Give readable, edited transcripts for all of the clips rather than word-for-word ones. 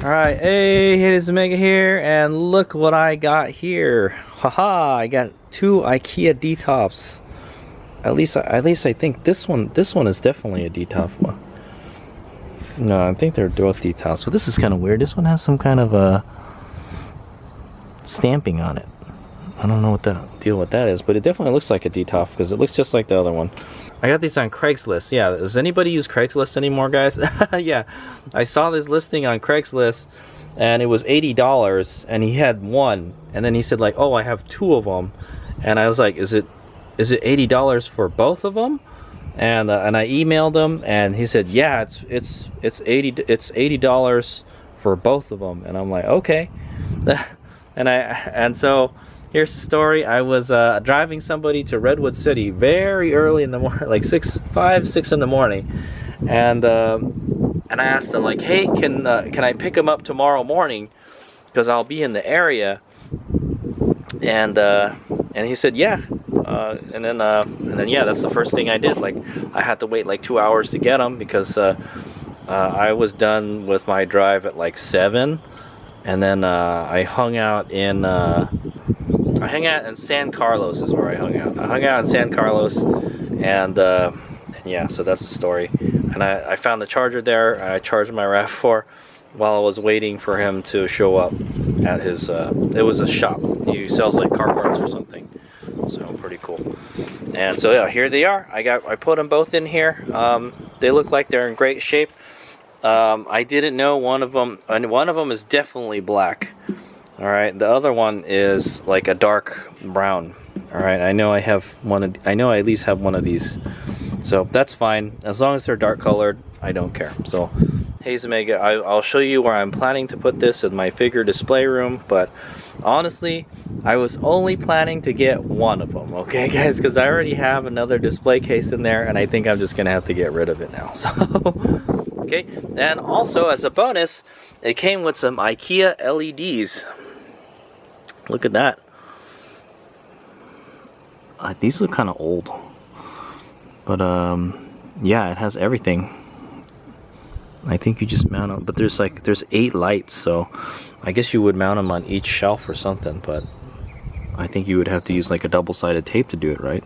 Alright, hey, it is Mega here, and look what I got here. Haha, I got two IKEA Detolfs. At least I think this one is definitely a Detolf one. No, I think they're both Detolfs, but this is kind of weird. This one has some kind of a stamping on it. I don't know what the deal with that is, but it definitely looks like a Detolf because it looks just like the other one. I got these on Craigslist. Yeah, does anybody use Craigslist anymore, guys? Yeah, I saw this listing on Craigslist and it was $80 and he had one, and then he said like, oh, I have two of them, and I was like, is it $80 for both of them? And I emailed him and he said, yeah, it's $80 for both of them. And I'm like, okay. and so here's the story. I was driving somebody to Redwood City very early in the morning, like 5, 6 in the morning, and I asked him like, hey, can I pick him up tomorrow morning because I'll be in the area? And he said, yeah. And then yeah, that's the first thing I did. Like, I had to wait like 2 hours to get him because I was done with my drive at like 7, and then I hung out in San Carlos is where I hung out. I hung out in San Carlos, and yeah, so that's the story. And I found the charger there. I charged my RAV4 while I was waiting for him to show up at his. It was a shop. He sells like car parts or something. So pretty cool. And so yeah, here they are. I put them both in here. They look like they're in great shape. I didn't know one of them, and one of them is definitely black. All right, the other one is like a dark brown. All right, I know I have one. I know I at least have one of these, so that's fine as long as they're dark colored. I don't care. So, hey Omega, I'll show you where I'm planning to put this in my figure display room. But honestly, I was only planning to get one of them. Okay, guys, because I already have another display case in there, and I think I'm just gonna have to get rid of it now. So. Okay, and also as a bonus, it came with some IKEA LEDs. Look at that. These look kind of old, but yeah, it has everything. I think you just mount them, but there's 8 lights, so I guess you would mount them on each shelf or something, but I think you would have to use like a double-sided tape to do it, right?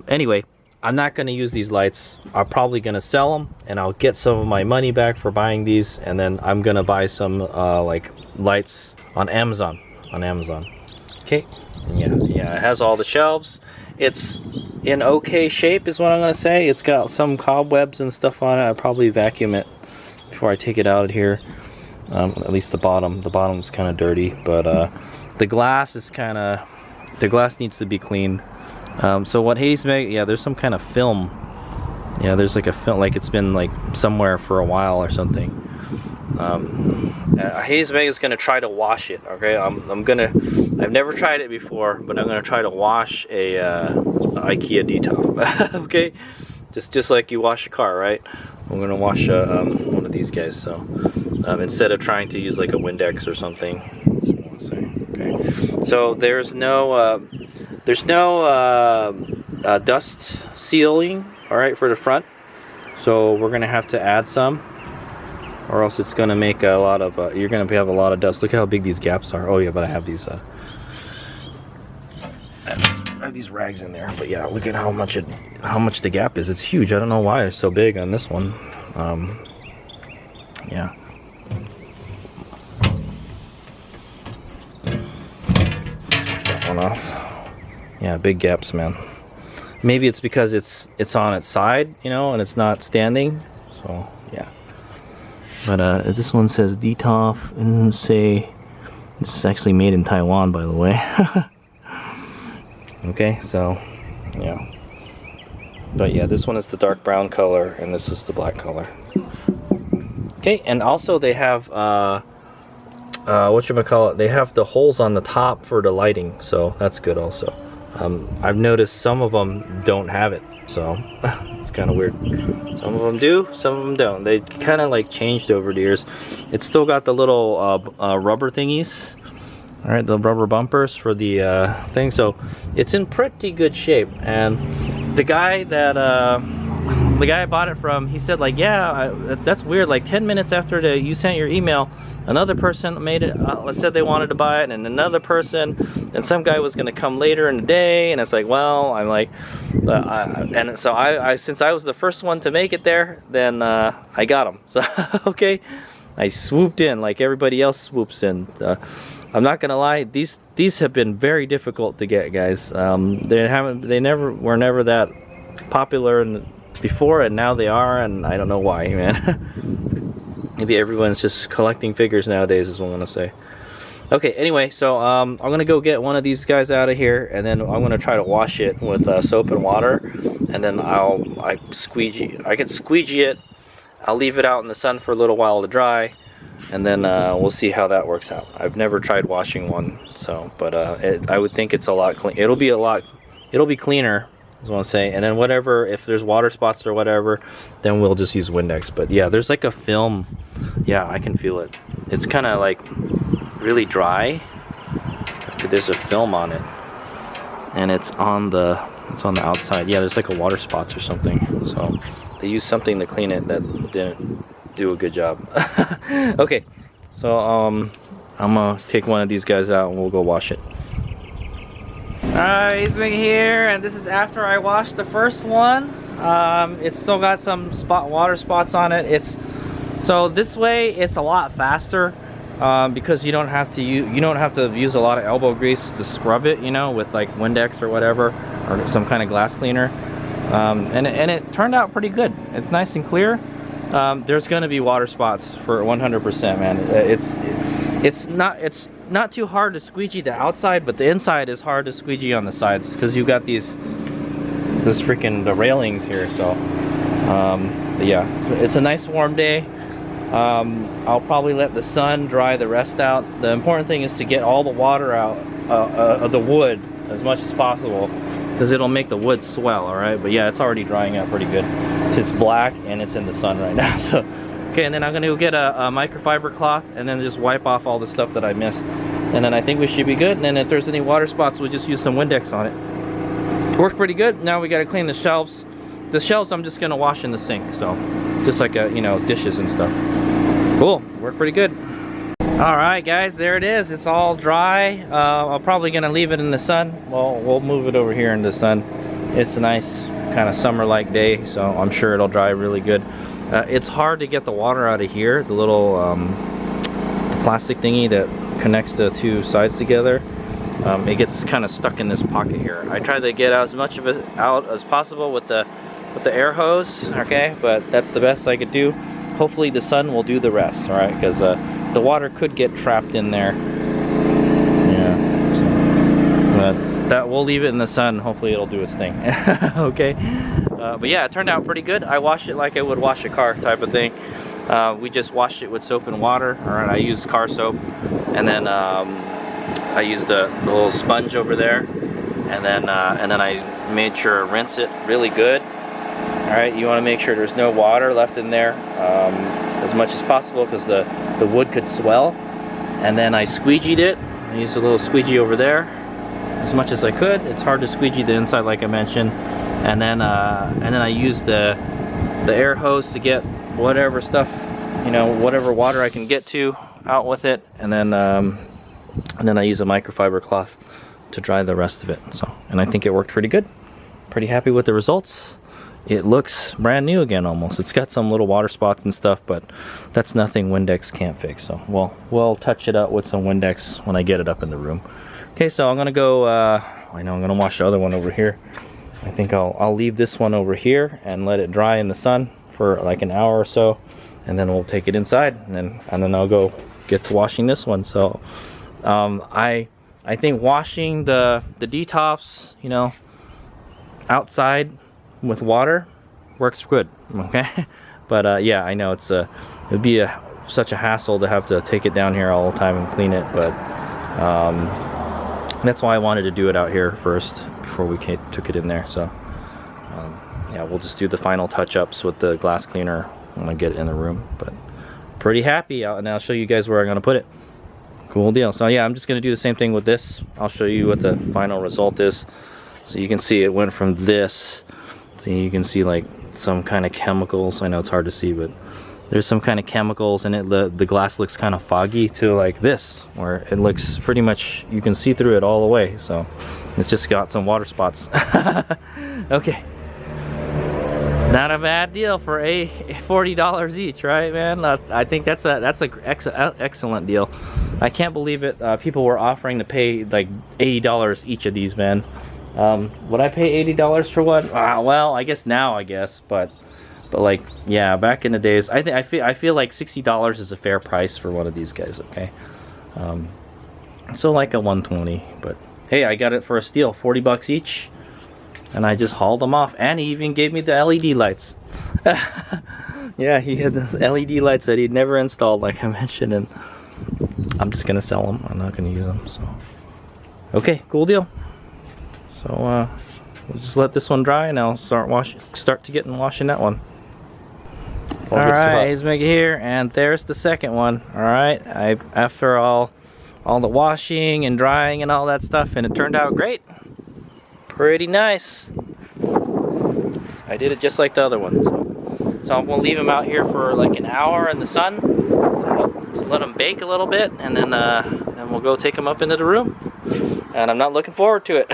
Anyway, I'm not going to use these lights. I'm probably going to sell them, and I'll get some of my money back for buying these, and then I'm going to buy some like lights on Amazon. Okay, and yeah, it has all the shelves. It's in okay shape is what I'm going to say. It's got some cobwebs and stuff on it. I'll probably vacuum it before I take it out of here. At least the bottom's kind of dirty, but the glass needs to be cleaned. So what Hades made, yeah, there's some kind of film. Yeah, there's like a film, like it's been like somewhere for a while or something. Hades Meg is gonna try to wash it. Okay, I've never tried it before, but I'm gonna try to wash a IKEA Detolf. Okay, just like you wash a car, right? I'm gonna wash one of these guys. So instead of trying to use like a Windex or something. That's what I want to say. Okay, so there's no dust sealing, all right, for the front, so we're gonna have to add some, or else it's gonna make a lot of you're gonna have a lot of dust. Look how big these gaps are. Oh yeah, but I have these I have these rags in there, but yeah, look at how much the gap is. It's huge. I don't know why it's so big on this one. Yeah. That one off. Yeah, big gaps, man. Maybe it's because it's on its side, you know, and it's not standing. So yeah. But this one says Detolf, and say this is actually made in Taiwan, by the way. Okay, so yeah. But yeah, this one is the dark brown color, and this is the black color. Okay, and also they have whatchamacallit, they have the holes on the top for the lighting, so that's good also. I've noticed some of them don't have it, so it's kind of weird. Some of them do, some of them don't. They kind of like changed over the years. It's still got the little rubber thingies, all right, the rubber bumpers for the thing, so it's in pretty good shape. And the guy that the guy I bought it from, he said like, yeah, that's weird, like 10 minutes after you sent your email, another person made it, said they wanted to buy it, and another person, and some guy was going to come later in the day, and it's like, well, I'm like, and so I since I was the first one to make it there, then I got them. So okay, I swooped in like everybody else swoops in. I'm not gonna lie, these have been very difficult to get, guys. They were never that popular before, and now they are, and I don't know why, man. Maybe everyone's just collecting figures nowadays is what I'm gonna say. Okay, anyway, so I'm gonna go get one of these guys out of here, and then I'm gonna try to wash it with soap and water, and then I can squeegee it. I'll leave it out in the sun for a little while to dry, and then we'll see how that works out. I've never tried washing one, so but I would think it's a lot clean. It'll be cleaner, I want to say, and then whatever, if there's water spots or whatever, then we'll just use Windex. But yeah, there's like a film. Yeah, I can feel it. It's kind of like really dry. There's a film on it, and it's on the outside. Yeah, there's like a water spots or something. So they used something to clean it that didn't do a good job. Okay, so I'm gonna take one of these guys out and we'll go wash it. Alright, he's here, and this is after I washed the first one. It's still got some water spots on it. So this way it's a lot faster, because you don't have to use a lot of elbow grease to scrub it, you know, with like Windex or whatever, or some kind of glass cleaner. And it turned out pretty good. It's nice and clear. There's going to be water spots for 100%, man. It's not too hard to squeegee the outside, but the inside is hard to squeegee on the sides because you've got the railings here. So but yeah, it's a nice warm day. I'll probably let the sun dry the rest out. The important thing is to get all the water out of the wood as much as possible, because it'll make the wood swell. All right, but yeah, it's already drying out pretty good. It's black and it's in the sun right now. So okay, and then I'm gonna go get a microfiber cloth and then just wipe off all the stuff that I missed, and then I think we should be good. And then if there's any water spots, we'll just use some Windex on it. Worked pretty good. Now we got to clean the shelves. The shelves I'm just gonna wash in the sink, so just like you know, dishes and stuff. Cool, worked pretty good. All right, guys, there it is. It's all dry. I'm probably gonna leave it in the sun. Well, we'll move it over here in the sun. It's a nice kind of summer-like day, so I'm sure it'll dry really good. It's hard to get the water out of here, the little plastic thingy that connects the two sides together. It gets kind of stuck in this pocket here. I tried to get as much of it out as possible with the air hose, okay, but that's the best I could do. Hopefully the sun will do the rest, all right, because the water could get trapped in there. Yeah, so, but that we'll leave it in the sun. Hopefully it'll do its thing. Okay, but yeah, it turned out pretty good. I washed it like I would wash a car type of thing. We just washed it with soap and water. All right, I used car soap, and then I used the little sponge over there, and then I made sure to rinse it really good. All right, you want to make sure there's no water left in there as much as possible, because the wood could swell. And then I squeegeed it. I used a little squeegee over there as much as I could. It's hard to squeegee the inside, like I mentioned. And then I used the air hose to get whatever stuff, you know, whatever water I can get to out with it. And then I use a microfiber cloth to dry the rest of it. So, and I think it worked pretty good. Pretty happy with the results. It looks brand new again almost. It's got some little water spots and stuff, but that's nothing Windex can't fix. So we'll touch it up with some Windex when I get it up in the room. Okay, so I'm gonna go, I know I'm gonna wash the other one over here. I think I'll leave this one over here and let it dry in the sun for like an hour or so, and then we'll take it inside, and then I'll go get to washing this one. So I think washing the Detolfs, you know, outside with water works good, okay? But yeah, I know it'd be such a hassle to have to take it down here all the time and clean it, but that's why I wanted to do it out here first before we took it in there. So yeah, we'll just do the final touch-ups with the glass cleaner when I get it in the room. But pretty happy, and I'll show you guys where I'm gonna put it. Cool deal. So yeah, I'm just gonna do the same thing with this. I'll show you what the final result is. So you can see it went from this, so you can see like some kind of chemicals. I know it's hard to see, but there's some kind of chemicals in it. The glass looks kind of foggy to like this, where it looks pretty much, you can see through it all the way. So it's just got some water spots. Okay. Not a bad deal for $40 each, right, man? I think that's a excellent deal. I can't believe it. People were offering to pay like $80 each of these, man. Would I pay $80 for one? Well, I guess now, but like, yeah, back in the days, I feel like $60 is a fair price for one of these guys. Okay, so like a 120, but hey, I got it for a steal, 40 bucks each. And I just hauled them off, and he even gave me the LED lights. Yeah, he had the LED lights that he'd never installed, like I mentioned, and I'm just gonna sell them. I'm not gonna use them. So, okay, cool deal. So we'll just let this one dry, and I'll start washing that one. All right, here's Mega here, and there's the second one. All right, after all the washing and drying and all that stuff, and it turned out great. Pretty nice. I did it just like the other one. So I'm gonna leave them out here for like an hour in the sun to let them bake a little bit, and then we'll go take them up into the room. And I'm not looking forward to it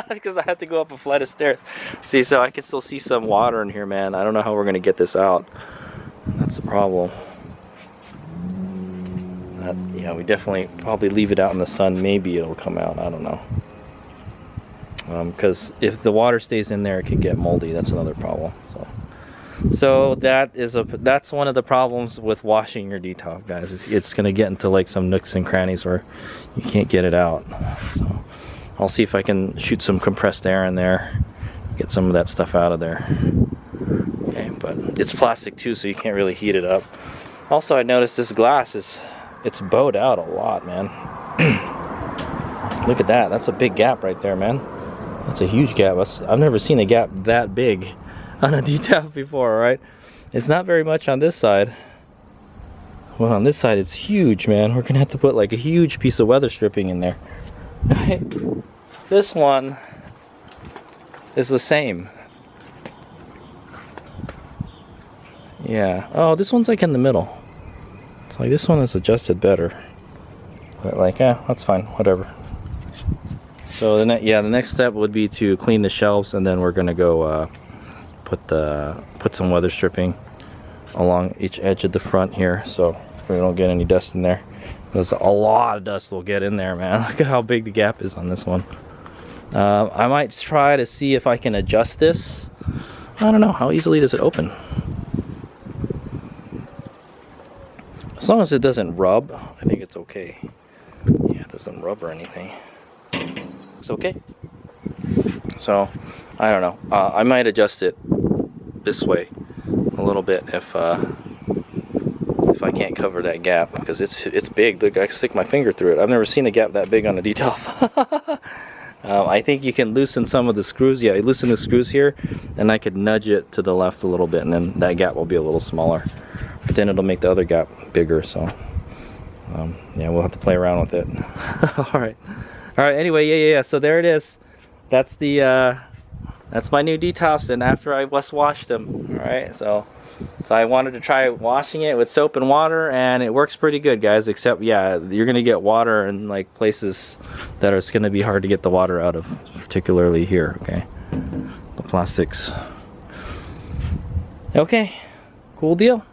because I have to go up a flight of stairs. See, so I can still see some water in here, man. I don't know how we're gonna get this out. That's the problem. Yeah, we definitely probably leave it out in the sun. Maybe it'll come out. I don't know. Because if the water stays in there, it could get moldy. That's another problem. So that's one of the problems with washing your Detolf, guys. It's gonna get into like some nooks and crannies where you can't get it out. So I'll see if I can shoot some compressed air in there, get some of that stuff out of there. Okay, but it's plastic too, so you can't really heat it up. Also, I noticed this glass it's bowed out a lot, man. Look at that. That's a big gap right there, man. That's a huge gap. I've never seen a gap that big on a Detolf before, right? It's not very much on this side. Well, on this side it's huge, man. We're gonna have to put like a huge piece of weather stripping in there. Right? This one is the same. Yeah. Oh, this one's like in the middle. It's like this one is adjusted better. But like, yeah, that's fine. Whatever. So the next step would be to clean the shelves, and then we're gonna go put some weather stripping along each edge of the front here, so we don't get any dust in there. There's a lot of dust will get in there, man. Look at how big the gap is on this one. I might try to see if I can adjust this. I don't know, how easily does it open? As long as it doesn't rub, I think it's okay. Yeah, it doesn't rub or anything. It's okay. So I don't know, I might adjust it this way a little bit if I can't cover that gap, because it's big. Look, I can stick my finger through it. I've never seen a gap that big on a Detolf. I think you can loosen some of the screws. Yeah, I loosen the screws here, and I could nudge it to the left a little bit, and then that gap will be a little smaller, but then it'll make the other gap bigger. So yeah, we'll have to play around with it. All right. Anyway, yeah, so there it is. That's my new Detolfs, and after I washed them. All right, so I wanted to try washing it with soap and water, and it works pretty good, guys, except yeah, you're gonna get water in like places that it's gonna be hard to get the water out of, particularly here. Okay, the plastics. Okay, cool deal.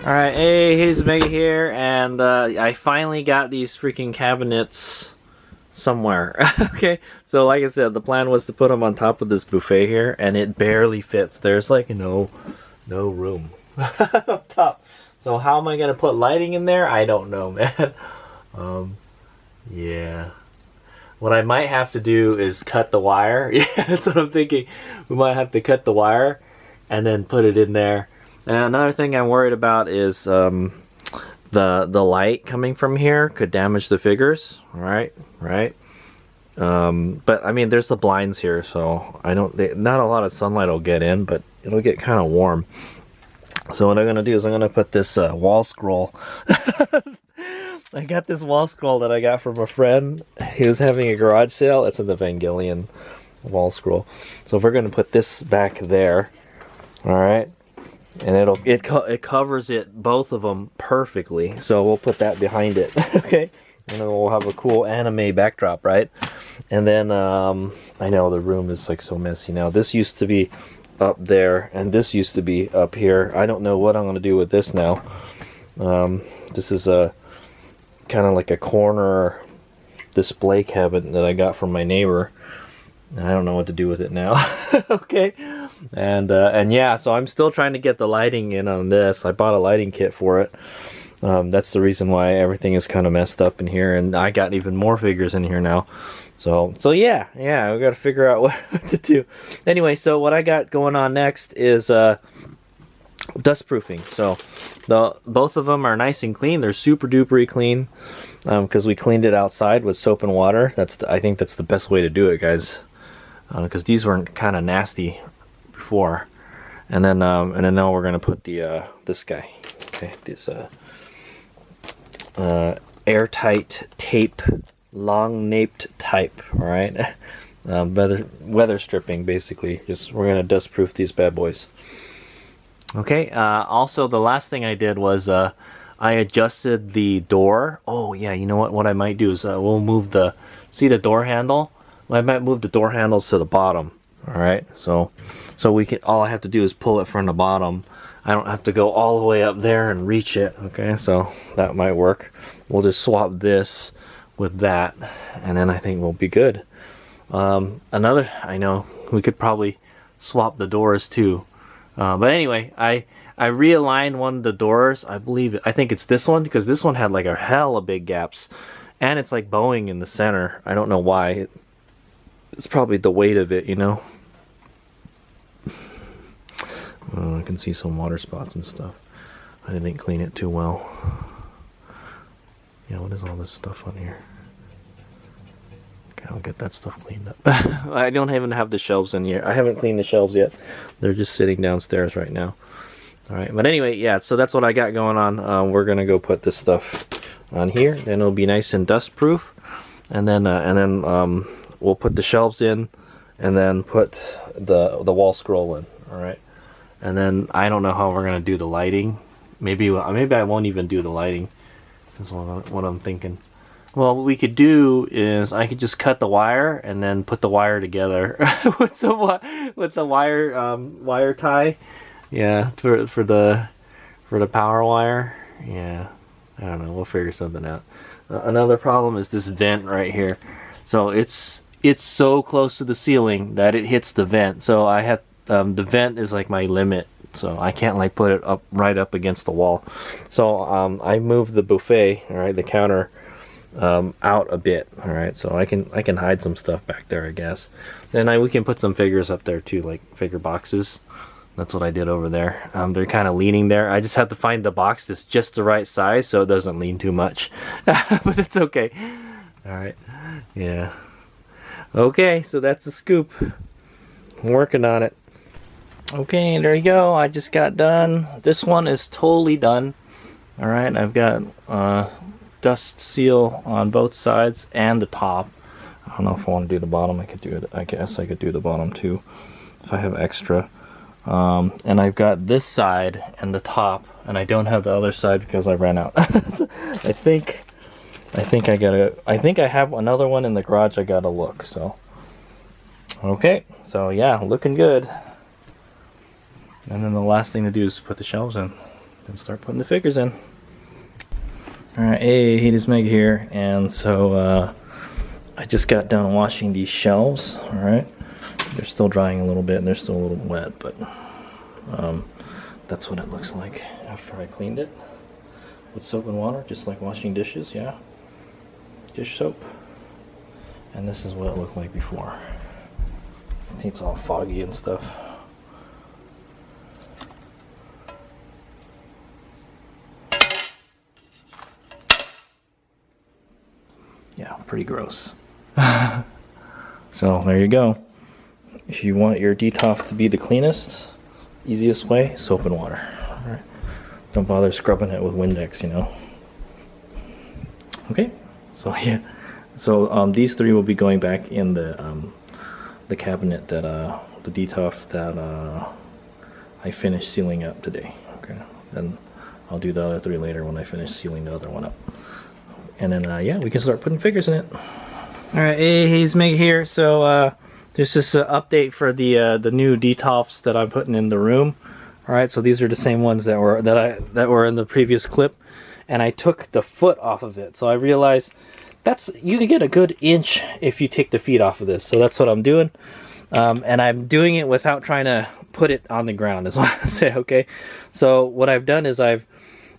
All right, hey, here's Mega here, and I finally got these freaking cabinets somewhere. Okay, so like I said, the plan was to put them on top of this buffet here, and it barely fits. There's like no room up top. So how am I gonna put lighting in there? I don't know, man. Yeah, what I might have to do is cut the wire. Yeah, that's what I'm thinking. We might have to cut the wire and then put it in there. And another thing I'm worried about is the light coming from here could damage the figures. Right. But I mean, there's the blinds here, so not a lot of sunlight will get in, but it'll get kind of warm. So what I'm gonna do is I'm gonna put this wall scroll. I got this wall scroll that I got from a friend. He was having a garage sale. It's an Evangelion wall scroll. So we're gonna put this back there, All right, and it covers it, both of them, perfectly. So we'll put that behind it. Okay, and then we'll have a cool anime backdrop, right? And then I know the room is like so messy now. This used to be up there, and this used to be up here. I don't know what I'm gonna do with this now. This is a kind of like a corner display cabinet that I got from my neighbor. I don't know what to do with it now. Okay, and yeah, so I'm still trying to get the lighting in on this. I bought a lighting kit for it. That's the reason why everything is kind of messed up in here, and I got even more figures in here now. So yeah, we got to figure out what to do. Anyway, so what I got going on next is dust proofing. So both of them are nice and clean. They're super duper clean because we cleaned it outside with soap and water. I think that's the best way to do it, guys, because these were kind of nasty before. And then now we're gonna put the this guy, okay, this airtight tape, long naped type. All right, weather stripping, basically. We're gonna dust proof these bad boys. Okay, also the last thing I did was I adjusted the door. Oh yeah, you know what I might do is we'll move see the door handle? Well, I might move the door handles to the bottom. Alright, so we can, all I have to do is pull it from the bottom. I don't have to go all the way up there and reach it. Okay, so that might work. We'll just swap this with that, and then I think we'll be good. I know we could probably swap the doors too. But anyway, I realigned one of the doors. I think it's this one, because this one had like a hell of big gaps, and it's like bowing in the center. I don't know why. It's probably the weight of it, you know. I can see some water spots and stuff. I didn't clean it too well. Yeah, what is all this stuff on here? Okay, I'll get that stuff cleaned up. I don't even have the shelves in here. I haven't cleaned the shelves yet. They're just sitting downstairs right now. Alright, but anyway, yeah, so that's what I got going on. We're gonna go put this stuff on here. Then it'll be nice and dust proof. And then we'll put the shelves in, and then put the wall scroll in. Alright. And then I don't know how we're gonna do the lighting. Maybe I won't even do the lighting. That's what I'm thinking. Well, what we could do is I could just cut the wire and then put the wire together with the wire tie. Yeah, for the power wire. Yeah, I don't know. We'll figure something out. Another problem is this vent right here. So it's so close to the ceiling that it hits the vent. So I have the vent is like my limit. So I can't like put it up right up against the wall. So I moved the buffet, all right, the counter, out a bit. All right, so I can hide some stuff back there, I guess. Then we can put some figures up there too, like figure boxes. That's what I did over there. They're kind of leaning there. I just have to find the box that's just the right size so it doesn't lean too much. But it's okay. All right, yeah. Okay, so that's the scoop. I'm working on it. Okay, there you go. I just got done. This one is totally done. All right, I've got dust seal on both sides and the top. I don't know if I want to do the bottom. I could do it. I guess I could do the bottom too if I have extra. And I've got this side and the top, and I don't have the other side because I ran out. I think I have another one in the garage. I gotta look. So okay, so yeah, looking good. And then the last thing to do is put the shelves in and start putting the figures in. Alright, hey, it is Meg here, and so I just got done washing these shelves. Alright, they're still drying a little bit and they're still a little wet, but that's what it looks like after I cleaned it with soap and water, just like washing dishes. Yeah, dish soap. And this is what it looked like before. See, it's all foggy and stuff. Yeah, pretty gross. So there you go. If you want your Detolf to be the cleanest, easiest way, soap and water. All right. Don't bother scrubbing it with Windex, you know. Okay. So yeah. So these three will be going back in the cabinet that the Detolf that I finish sealing up today. Okay, then I'll do the other 3 later when I finish sealing the other one up. And then yeah, we can start putting figures in it. All right, hey, he's Meg here. So there's this update for the new Detolfs that I'm putting in the room. All right, so these are the same ones that were in the previous clip, and I took the foot off of it. So I realized you can get a good inch if you take the feet off of this. So that's what I'm doing, and I'm doing it without trying to put it on the ground. Is what I say. Okay, so what I've done is I've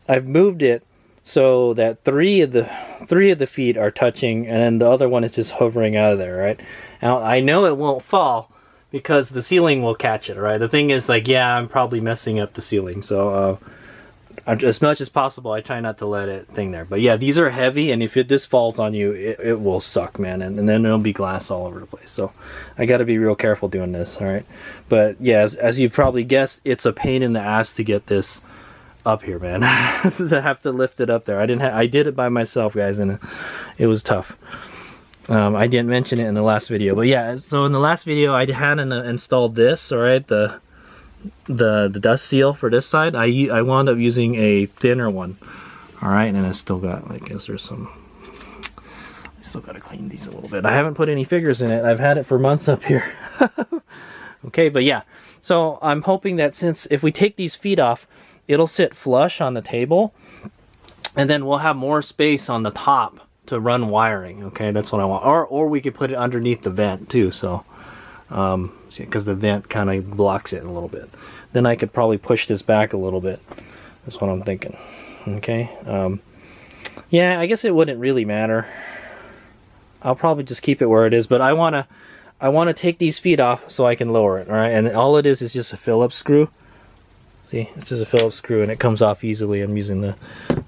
moved it so that three of the feet are touching, and then the other one is just hovering out of there. Right now, I know it won't fall because the ceiling will catch it. Right. The thing is, like, yeah, I'm probably messing up the ceiling, so as much as possible, I try not to let it thing there. But yeah, these are heavy, and if this falls on you, it will suck, man, and then it'll be glass all over the place. So I got to be real careful doing this. All right, but yeah, as you've probably guessed, it's a pain in the ass to get this up here, man. To have to lift it up there. I did it by myself, guys, and it was tough. I didn't mention it in the last video, but yeah, so in the last video I hadn't installed this. All right, the dust seal for this side. I wound up using a thinner one. All right, and I still got, I guess there's some, I still got to clean these a little bit. I haven't put any figures in it. I've had it for months up here. Okay, but yeah, so I'm hoping that since if we take these feet off, it'll sit flush on the table, and then we'll have more space on the top to run wiring. Okay, that's what I want. Or we could put it underneath the vent too, so because the vent kind of blocks it a little bit. Then I could probably push this back a little bit. That's what I'm thinking. Okay, yeah, I guess it wouldn't really matter. I'll probably just keep it where it is, but I want to take these feet off so I can lower it. All right, and all it is just a Phillips screw. See, it's just a Phillips screw, and it comes off easily. I'm using the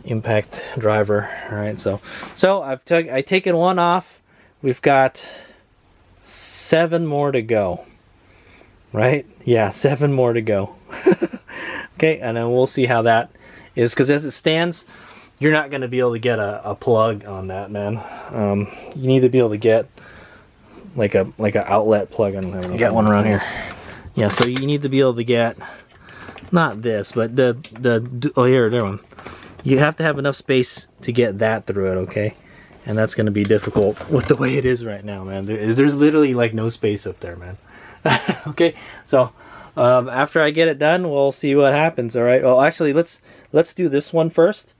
impact driver. All right, so I've taken one off. We've got 7 more to go. Right? Yeah, 7 more to go. Okay, and then we'll see how that is, because as it stands, you're not going to be able to get a plug on that, man. You need to be able to get like a outlet plug. I don't have any. Got one around here. Yeah, so you need to be able to get. Not this, but oh, here, there one. You have to have enough space to get that through it, okay? And that's going to be difficult with the way it is right now, man. There's literally like no space up there, man. Okay, so after I get it done, we'll see what happens. All right. Well, actually, let's do this one first,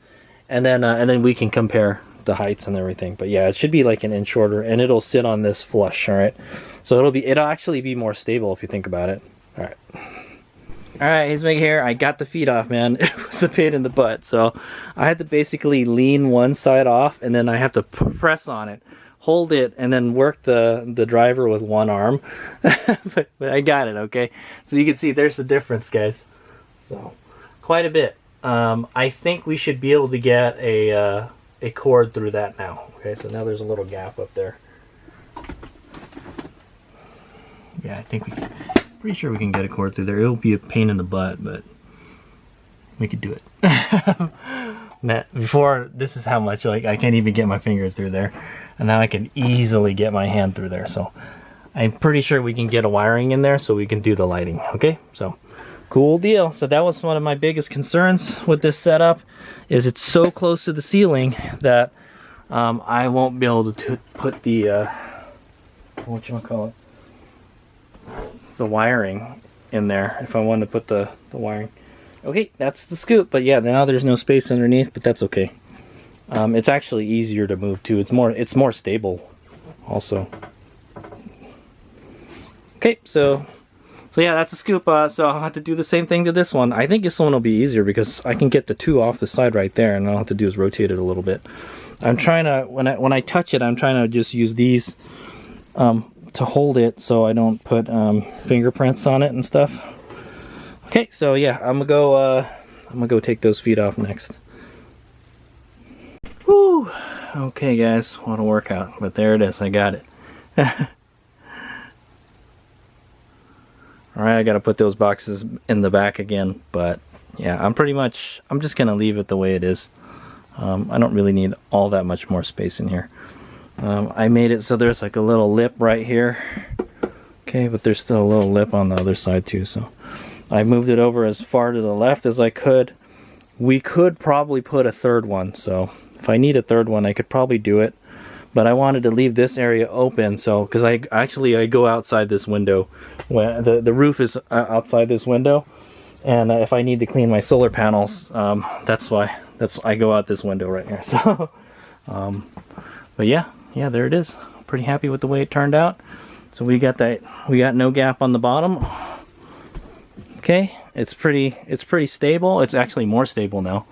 and then we can compare the heights and everything. But yeah, it should be like an inch shorter, and it'll sit on this flush. All right. So it'll actually be more stable if you think about it. All right. Alright, he's Meg here. I got the feet off, man. It was a pain in the butt. So I had to basically lean one side off, and then I have to press on it, hold it, and then work the driver with one arm. but I got it, okay? So you can see there's the difference, guys. So quite a bit. I think we should be able to get a cord through that now. Okay, so now there's a little gap up there. Yeah, I think we can. Pretty sure we can get a cord through there. It'll be a pain in the butt, but we could do it. Man, before, this is how much, like, I can't even get my finger through there, and now I can easily get my hand through there. So I'm pretty sure we can get a wiring in there so we can do the lighting. Okay, so cool deal. So that was one of my biggest concerns with this setup, is it's so close to the ceiling that I won't be able to put the whatchamacallit, the wiring in there if I wanted to put the wiring. Okay, that's the scoop. But yeah, now there's no space underneath, but that's okay. It's actually easier to move too. It's more stable also. Okay, so yeah, that's a scoop. So I'll have to do the same thing to this one. I think this one will be easier because I can get the 2 off the side right there, and all I have to do is rotate it a little bit. I'm trying to, when I touch it, I'm trying to just use these to hold it so I don't put fingerprints on it and stuff. Okay, so yeah, I'm gonna go take those feet off next. Whew. Okay, guys, what a workout, but there it is. I got it. All right, I got to put those boxes in the back again, but yeah, I'm just gonna leave it the way it is. I don't really need all that much more space in here. I made it so there's like a little lip right here. Okay, but there's still a little lip on the other side too, so I moved it over as far to the left as I could. We could probably put a third one, so if I need a third one I could probably do it, but I wanted to leave this area open, so because I go outside this window when the roof is outside this window, and if I need to clean my solar panels, that's why I go out this window right here. So but yeah, there it is. Pretty happy with the way it turned out. So we got no gap on the bottom. Okay, it's pretty stable. It's actually more stable now.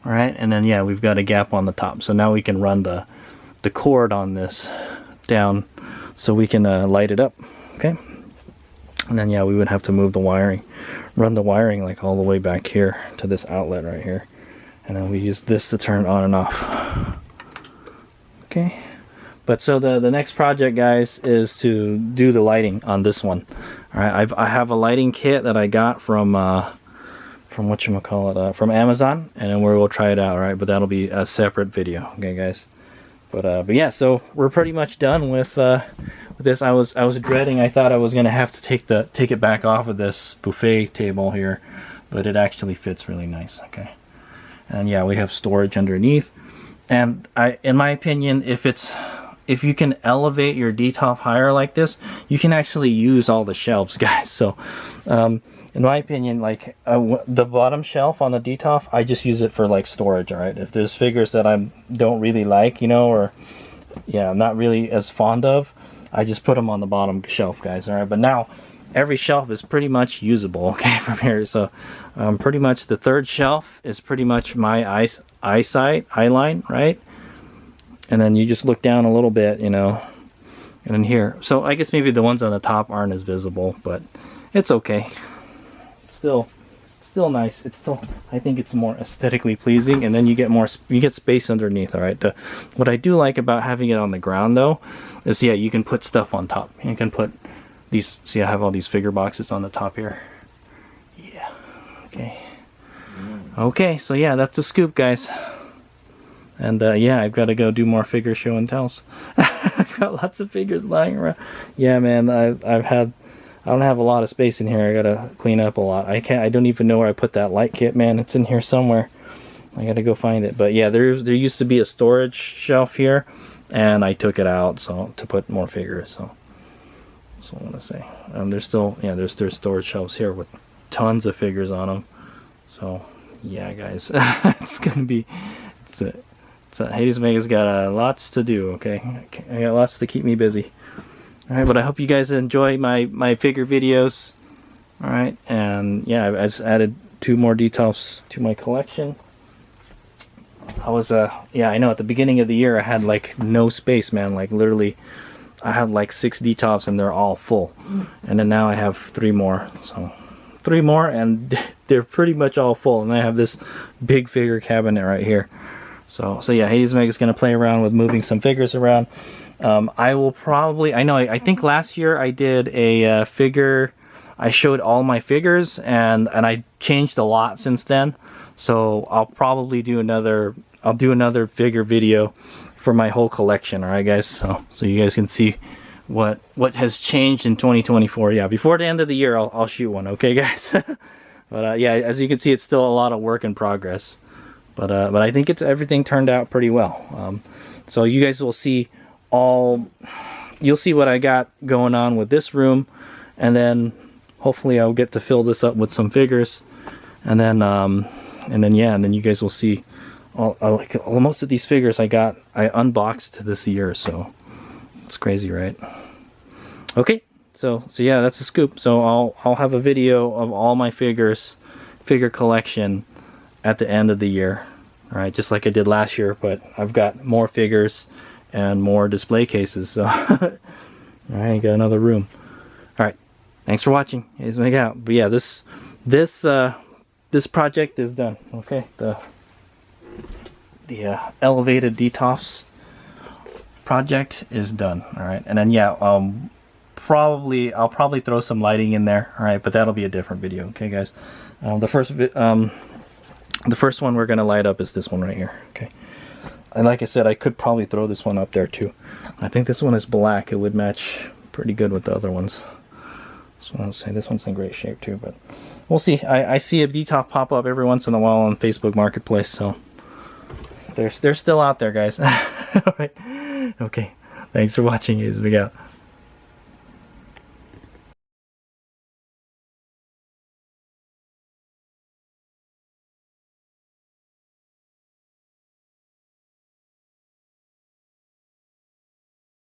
All right, and then yeah, we've got a gap on the top. So now we can run the cord on this down so we can light it up. Okay, and then yeah, we would have to move the wiring, run the wiring like all the way back here to this outlet right here, and then we use this to turn it on and off. Okay, but so the next project, guys, is to do the lighting on this one. All right, I have a lighting kit that I got from whatchamacallit, from Amazon, and then we'll try it out. All right, but that'll be a separate video. Okay, guys. But yeah, so we're pretty much done with this. I was dreading. I thought I was gonna have to take it back off of this buffet table here, but it actually fits really nice. Okay, and yeah, we have storage underneath. And in my opinion, if you can elevate your Detolf higher like this, you can actually use all the shelves, guys. So in my opinion, like the bottom shelf on the Detolf, I just use it for like storage. All right, if there's figures that I don't really like, you know, or yeah, I'm not really as fond of, I just put them on the bottom shelf, guys. All right, but now every shelf is pretty much usable, okay, from here. So pretty much the third shelf is pretty much my eye line, right? And then you just look down a little bit, you know, and in here. So I guess maybe the ones on the top aren't as visible, but it's okay. Still nice. It's still, I think it's more aesthetically pleasing, and then you get space underneath. All right. What I do like about having it on the ground though is, yeah, you can put stuff on top. You can put these. See, I have all these figure boxes on the top here. Yeah. Okay. Okay. So yeah, that's the scoop, guys. And yeah, I've got to go do more figure show and tells. I've got lots of figures lying around. Yeah, man, I don't have a lot of space in here. I gotta clean up a lot. I don't even know where I put that light kit, man. It's in here somewhere. I gotta go find it. But yeah, there used to be a storage shelf here, and I took it out to put more figures. So that's what I want to say. There's still, yeah, there's storage shelves here with tons of figures on them. So yeah, guys, it's gonna be Hades Mega's got lots to do. Okay, I got lots to keep me busy. All right, but I hope you guys enjoy my figure videos. All right, and yeah, I just added 2 more Detolfs to my collection. I was yeah, I know at the beginning of the year I had like no space, man. Like literally, I had like 6 Detolfs and they're all full, and then now I have 3 more. So 3 more, and they're pretty much all full. And I have this big figure cabinet right here. So yeah, Hades Meg is going to play around with moving some figures around. I will probably, I think last year I did a figure, I showed all my figures, and I changed a lot since then. So I'll probably do another figure video for my whole collection. All right, guys. So you guys can see what has changed in 2024. Yeah, before the end of the year, I'll shoot one. Okay, guys. But yeah, as you can see, it's still a lot of work in progress. But I think everything turned out pretty well. So you guys will see you'll see what I got going on with this room, and then hopefully I'll get to fill this up with some figures, and then yeah, and then you guys will see most of these figures I unboxed this year. So it's crazy, right? Okay, so yeah, that's the scoop. So I'll have a video of all my figure collection at the end of the year. All right, just like I did last year, but I've got more figures and more display cases. So all right, got another room. All right, thanks for watching. Here's Meg out. But yeah, this project is done. Okay, the elevated Detolfs project is done. All right, and then yeah, I'll probably throw some lighting in there. All right, but that'll be a different video. Okay, guys. The first one we're gonna light up is this one right here. Okay, and like I said, I could probably throw this one up there too. I think this one is black. It would match pretty good with the other ones. So I'll say this one's in great shape too, but we'll see. I see a Detolf pop up every once in a while on Facebook Marketplace, so they're still out there, guys. All right. Okay. Thanks for watching, guys. We out.